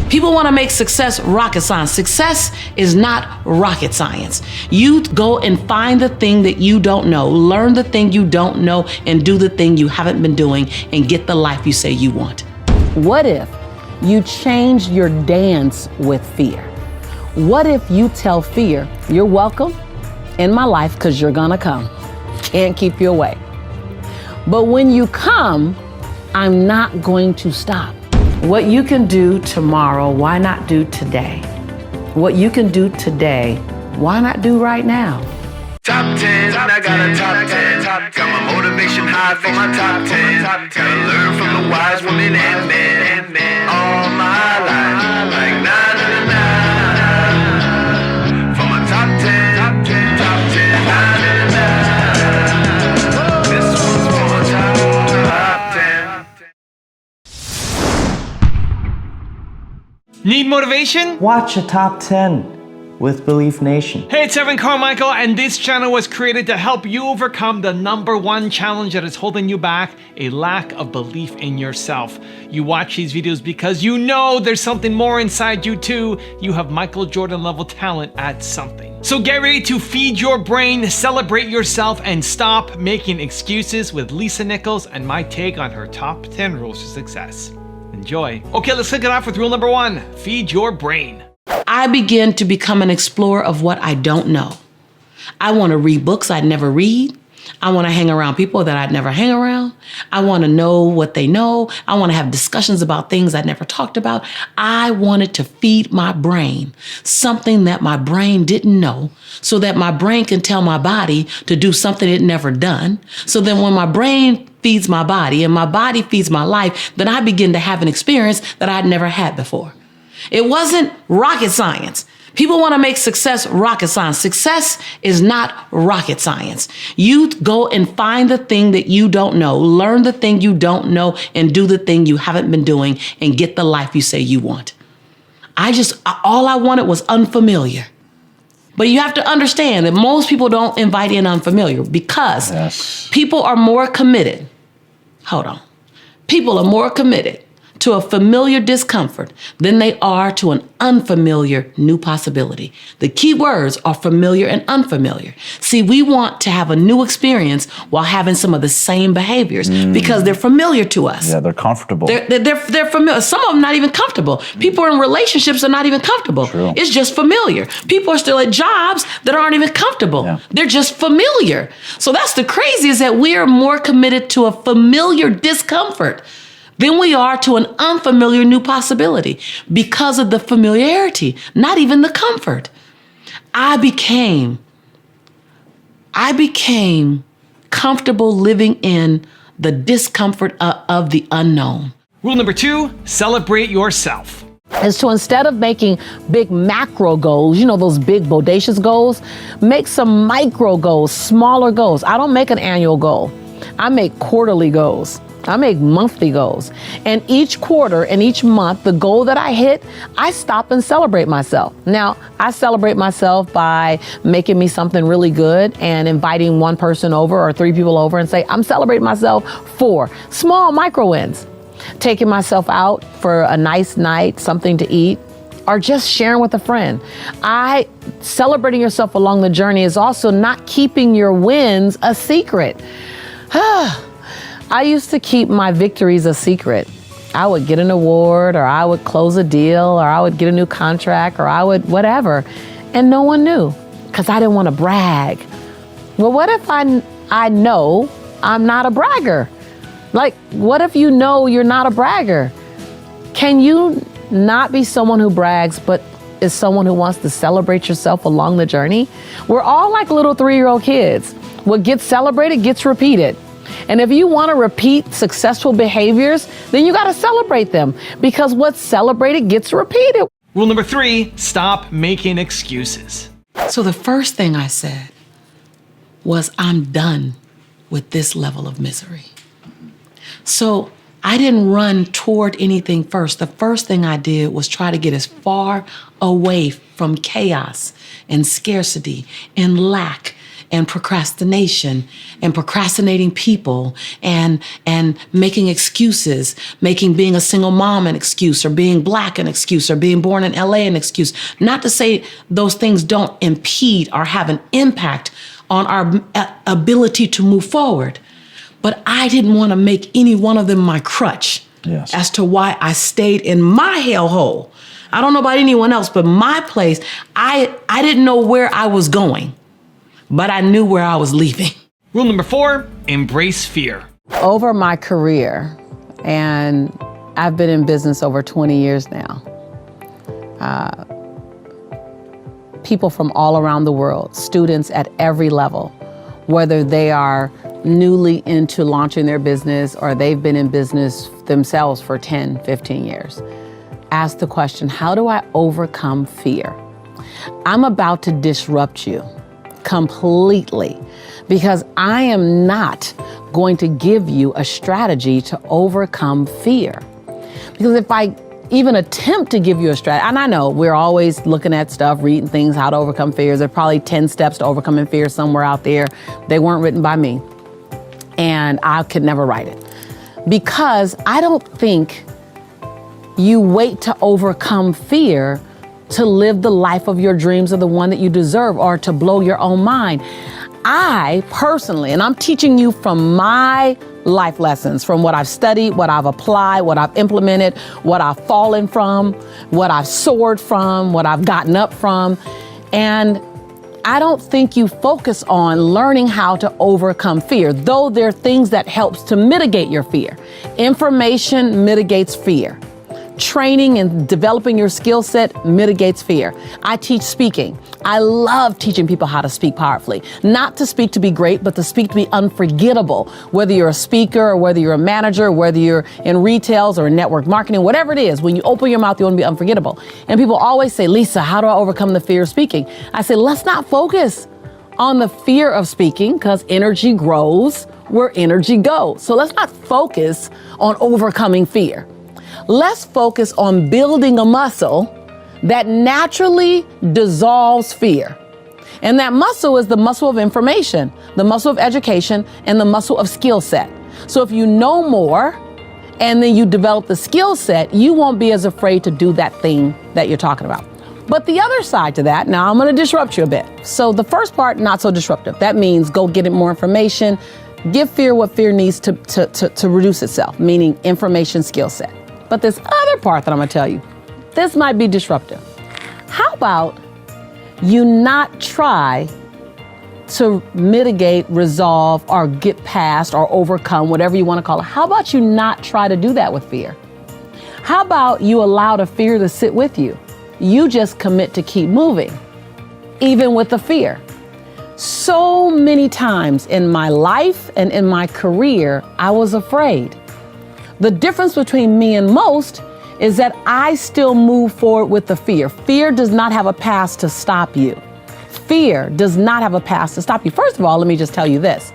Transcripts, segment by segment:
People want to make success rocket science. Success is not rocket science. You go and find the thing that you don't know, learn the thing you don't know, and do the thing you haven't been doing, and get the life you say you want. What if you change your dance with fear? What if you tell fear, you're welcome in my life because you're gonna come. Can't keep you away. But when you come, I'm not going to stop. What you can do tomorrow, why not do today? What you can do today, why not do right now? Top 10, I got a top 10. Got my motivation high for my top 10. Gotta learn from the wise women and men. All my life, like 9 for my top 10, top 10, 9. This one's for my top 10. Need motivation? Watch a top 10 with Belief Nation. Hey, it's Evan Carmichael, and this channel was created to help you overcome the #1 challenge that is holding you back, a lack of belief in yourself. You watch these videos because you know there's something more inside you too. You have Michael Jordan level talent at something. So get ready to feed your brain, celebrate yourself, and stop making excuses with Lisa Nichols and my take on her top 10 rules to success. Enjoy. Okay, let's kick it off with rule number 1, feed your brain. I begin to become an explorer of what I don't know. I want to read books I'd never read. I want to hang around people that I'd never hang around. I want to know what they know. I want to have discussions about things I'd never talked about. I wanted to feed my brain something that my brain didn't know, so that my brain can tell my body to do something it never done. So then when my brain feeds my body and my body feeds my life, then I begin to have an experience that I'd never had before. It wasn't rocket science. People want to make success rocket science. Success is not rocket science. You go and find the thing that you don't know, learn the thing you don't know, and do the thing you haven't been doing, and get the life you say you want. All I wanted was unfamiliar. But you have to understand that most people don't invite in unfamiliar because people are more committed. Hold on. People are more committed to a familiar discomfort than they are to an unfamiliar new possibility. The key words are familiar and unfamiliar. See, we want to have a new experience while having some of the same behaviors because they're familiar to us. Yeah, they're comfortable. They're familiar. Some of them not even comfortable. People in relationships are not even comfortable. True. It's just familiar. People are still at jobs that aren't even comfortable. Yeah. They're just familiar. So that's the crazy, is that we are more committed to a familiar discomfort than we are to an unfamiliar new possibility because of the familiarity, not even the comfort. I became comfortable living in the discomfort of the unknown. Rule number 2, celebrate yourself. Is to, instead of making big macro goals, you know, those big bodacious goals, make some micro goals, smaller goals. I don't make an annual goal. I make quarterly goals. I make monthly goals. And each quarter and each month, the goal that I hit, I stop and celebrate myself. Now, I celebrate myself by making me something really good and inviting one person over or 3 people over and say, I'm celebrating myself for small micro wins. Taking myself out for a nice night, something to eat, or just sharing with a friend. Celebrating yourself along the journey is also not keeping your wins a secret. I used to keep my victories a secret. I would get an award, or I would close a deal, or I would get a new contract, or I would whatever. And no one knew because I didn't want to brag. Well, what if I know I'm not a bragger? Like, what if you know you're not a bragger? Can you not be someone who brags, but is someone who wants to celebrate yourself along the journey? We're all like little 3-year-old kids. What gets celebrated gets repeated. And if you want to repeat successful behaviors, then you got to celebrate them, because what's celebrated gets repeated. Rule number 3, stop making excuses. So the first thing I said was, I'm done with this level of misery. So I didn't run toward anything first. The first thing I did was try to get as far away from chaos and scarcity and lack and procrastination and procrastinating people and making excuses, making being a single mom an excuse, or being Black an excuse, or being born in LA an excuse. Not to say those things don't impede or have an impact on our ability to move forward. But I didn't want to make any one of them my crutch as to why I stayed in my hellhole. I don't know about anyone else, but my place, I didn't know where I was going, but I knew where I was leaving. Rule number 4, embrace fear. Over my career, and I've been in business over 20 years now, people from all around the world, students at every level, whether they are newly into launching their business or they've been in business themselves for 10, 15 years, ask the question, how do I overcome fear? I'm about to disrupt you completely because I am not going to give you a strategy to overcome fear. Because if I even attempt to give you a strategy, and I know we're always looking at stuff, reading things, how to overcome fears. There are probably 10 steps to overcoming fear somewhere out there. They weren't written by me, and I could never write it. Because I don't think you wait to overcome fear to live the life of your dreams or the one that you deserve or to blow your own mind. I personally, and I'm teaching you from my life lessons, from what I've studied, what I've applied, what I've implemented, what I've fallen from, what I've soared from, what I've gotten up from. And I don't think you focus on learning how to overcome fear, though there are things that helps to mitigate your fear. Information mitigates fear. Training and developing your skill set mitigates fear. I teach speaking. I love teaching people how to speak powerfully. Not to speak to be great, but to speak to be unforgettable. Whether you're a speaker or whether you're a manager, whether you're in retails or in network marketing, whatever it is, when you open your mouth, you want to be unforgettable. And people always say, Lisa, how do I overcome the fear of speaking? I say, let's not focus on the fear of speaking because energy grows where energy goes. So let's not focus on overcoming fear. Let's focus on building a muscle that naturally dissolves fear. And that muscle is the muscle of information, the muscle of education, and the muscle of skill set. So if you know more and then you develop the skill set, you won't be as afraid to do that thing that you're talking about. But the other side to that, now I'm going to disrupt you a bit. So the first part, not so disruptive. That means go get it more information, give fear what fear needs to reduce itself, meaning information, skill set. But this other part that I'm going to tell you, this might be disruptive. How about you not try to mitigate, resolve, or get past or overcome, whatever you want to call it? How about you not try to do that with fear? How about you allow the fear to sit with you? You just commit to keep moving, even with the fear. So many times in my life and in my career, I was afraid. The difference between me and most is that I still move forward with the fear. Fear does not have a past to stop you. Fear does not have a past to stop you. First of all, let me just tell you this.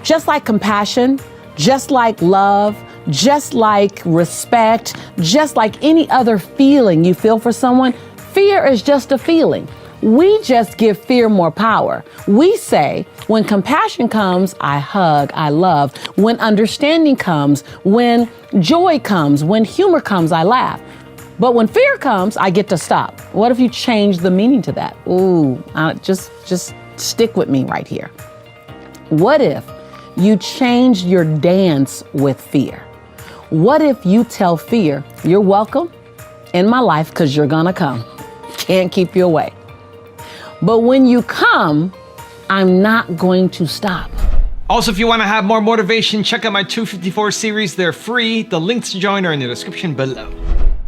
Just like compassion, just like love, just like respect, just like any other feeling you feel for someone, fear is just a feeling. We just give fear more power. We say, when compassion comes, I hug, I love. When understanding comes, when joy comes, when humor comes, I laugh. But when fear comes, I get to stop. What if you change the meaning to that? Ooh, just stick with me right here. What if you change your dance with fear? What if you tell fear, you're welcome in my life because you're gonna come. Can't keep you away. But when you come, I'm not going to stop. Also, if you want to have more motivation, check out my 254 series. They're free. The links to join are in the description below.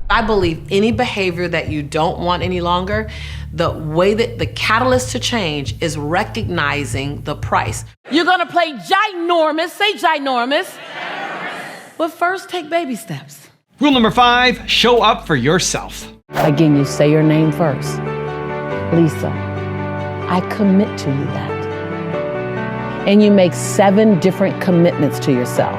I believe any behavior that you don't want any longer, the way that the catalyst to change is recognizing the price. You're gonna play ginormous, say ginormous. But first take baby steps. Rule number 5, show up for yourself. Again, you say your name first. Lisa, I commit to you that. And you make 7 different commitments to yourself.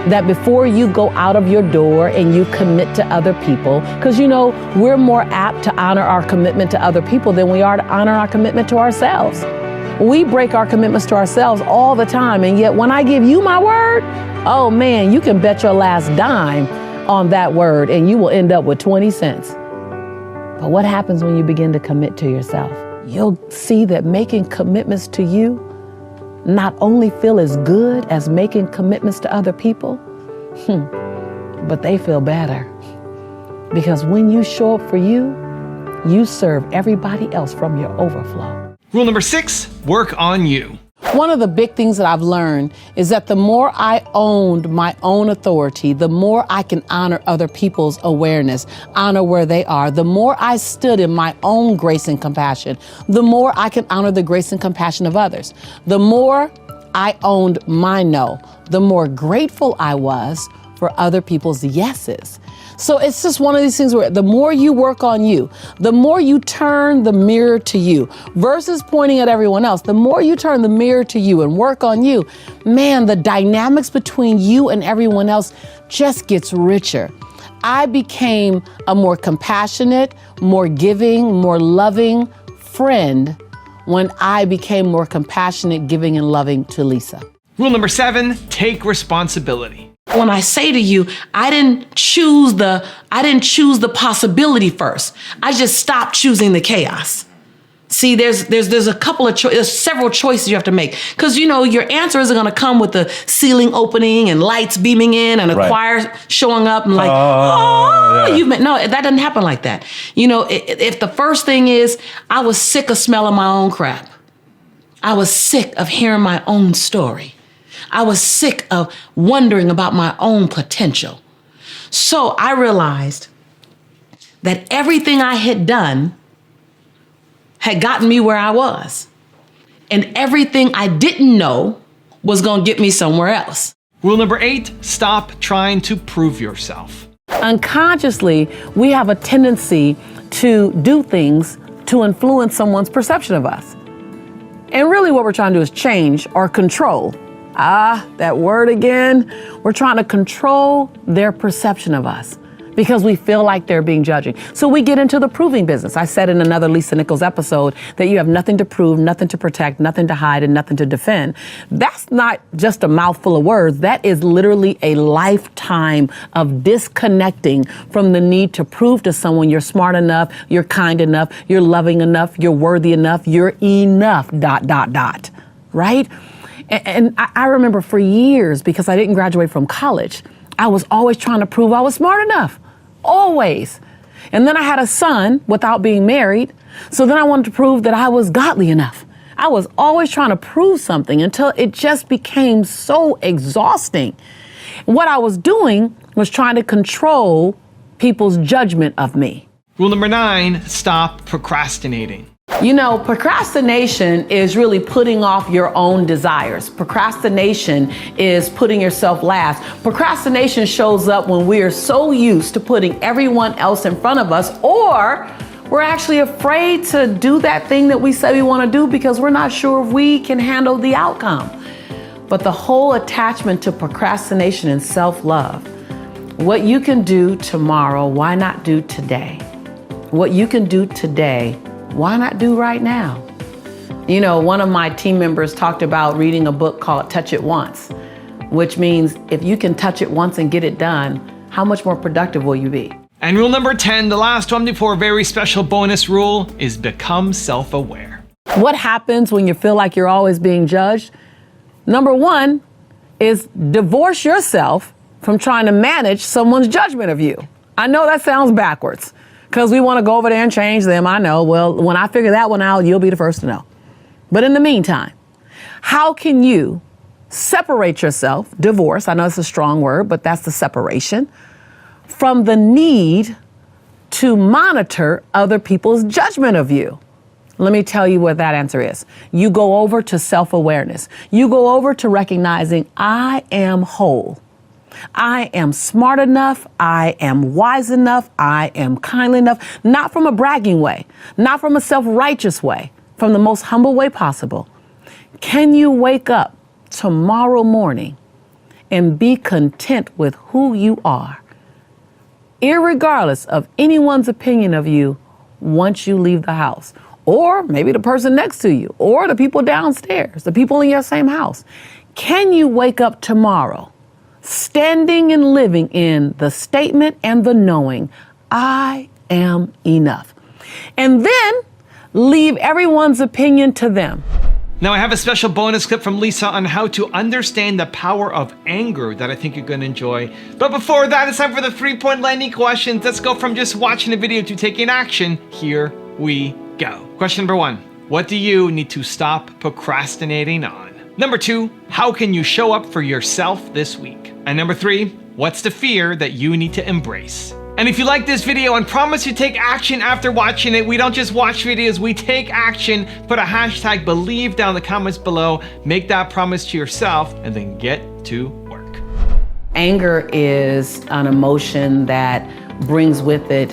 That before you go out of your door and you commit to other people, because you know, we're more apt to honor our commitment to other people than we are to honor our commitment to ourselves. We break our commitments to ourselves all the time. And yet when I give you my word, oh man, you can bet your last dime on that word and you will end up with 20 cents. But what happens when you begin to commit to yourself? You'll see that making commitments to you not only feel as good as making commitments to other people, but they feel better. Because when you show up for you, you serve everybody else from your overflow. Rule number 6, work on you. One of the big things that I've learned is that the more I owned my own authority, the more I can honor other people's awareness, honor where they are. The more I stood in my own grace and compassion, the more I can honor the grace and compassion of others. The more I owned my no, the more grateful I was for other people's yeses. So it's just one of these things where the more you work on you, the more you turn the mirror to you versus pointing at everyone else, the more you turn the mirror to you and work on you, man, the dynamics between you and everyone else just gets richer. I became a more compassionate, more giving, more loving friend when I became more compassionate, giving, and loving to Lisa. Rule number 7, take responsibility. When I say to you, I didn't choose the possibility first. I just stopped choosing the chaos. See, there's a couple of there's several choices you have to make, because your answer isn't going to come with the ceiling opening and lights beaming in and a choir showing up and like, no, that doesn't happen like that. If the first thing is I was sick of smelling my own crap, I was sick of hearing my own story. I was sick of wondering about my own potential. So I realized that everything I had done had gotten me where I was. And everything I didn't know was going to get me somewhere else. Rule number 8, stop trying to prove yourself. Unconsciously, we have a tendency to do things to influence someone's perception of us. And really what we're trying to do is change or control. That word again. We're trying to control their perception of us because we feel like they're being judging. So we get into the proving business. I said in another Lisa Nichols episode that you have nothing to prove, nothing to protect, nothing to hide, and nothing to defend. That's not just a mouthful of words. That is literally a lifetime of disconnecting from the need to prove to someone you're smart enough, you're kind enough, you're loving enough, you're worthy enough, you're enough, ... Right? And I remember for years, because I didn't graduate from college, I was always trying to prove I was smart enough. Always. And then I had a son without being married. So then I wanted to prove that I was godly enough. I was always trying to prove something until it just became so exhausting. What I was doing was trying to control people's judgment of me. Rule number 9, stop procrastinating. Procrastination is really putting off your own desires. Procrastination is putting yourself last. Procrastination shows up when we are so used to putting everyone else in front of us, or we're actually afraid to do that thing that we say we want to do because we're not sure if we can handle the outcome. But the whole attachment to procrastination and self-love, what you can do tomorrow, why not do today? What you can do today, why not do right now? One of my team members talked about reading a book called Touch It Once, which means if you can touch it once and get it done, how much more productive will you be? And rule number 10, the last one before a very special bonus rule, is become self-aware. What happens when you feel like you're always being judged? Number 1 is divorce yourself from trying to manage someone's judgment of you. I know that sounds backwards, because we want to go over there and change them. I know. Well, when I figure that one out, you'll be the first to know. But in the meantime, how can you separate yourself, divorce, I know it's a strong word, but that's the separation, from the need to monitor other people's judgment of you? Let me tell you what that answer is. You go over to self-awareness. You go over to recognizing I am whole. I am smart enough, I am wise enough, I am kind enough, not from a bragging way, not from a self-righteous way, from the most humble way possible. Can you wake up tomorrow morning and be content with who you are, irregardless of anyone's opinion of you once you leave the house? or maybe the person next to you, or the people downstairs, the people in your same house. Can you wake up tomorrow standing and living in the statement and the knowing, I am enough? And then leave everyone's opinion to them. Now I have a special bonus clip from Lisa on how to understand the power of anger that I think you're going to enjoy. But before that, it's time for the 3-point landing questions. Let's go from just watching the video to taking action. Here we go. Question number 1. What do you need to stop procrastinating on? Number 2, how can you show up for yourself this week? And number 3, what's the fear that you need to embrace? And if you like this video and promise you take action after watching it, we don't just watch videos, we take action. Put a hashtag believe down in the comments below, make that promise to yourself, and then get to work. Anger is an emotion that brings with it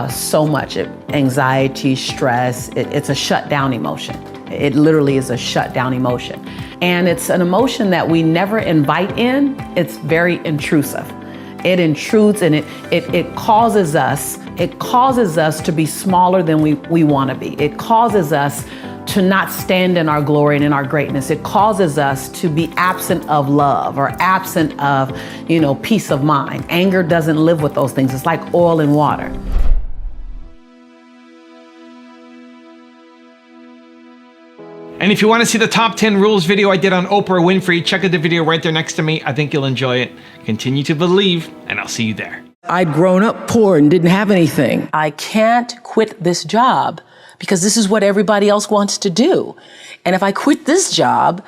so much anxiety, stress. It's a shutdown emotion. It literally is a shutdown emotion. And it's an emotion that we never invite in. It's very intrusive. It intrudes and it causes us to be smaller than we want to be. It causes us to not stand in our glory and in our greatness. It causes us to be absent of love or absent of, peace of mind. Anger doesn't live with those things. It's like oil and water. And if you want to see the top 10 rules video I did on Oprah Winfrey, check out the video right there next to me. I think you'll enjoy it. Continue to believe, and I'll see you there. I'd grown up poor and didn't have anything. I can't quit this job because this is what everybody else wants to do. And if I quit this job,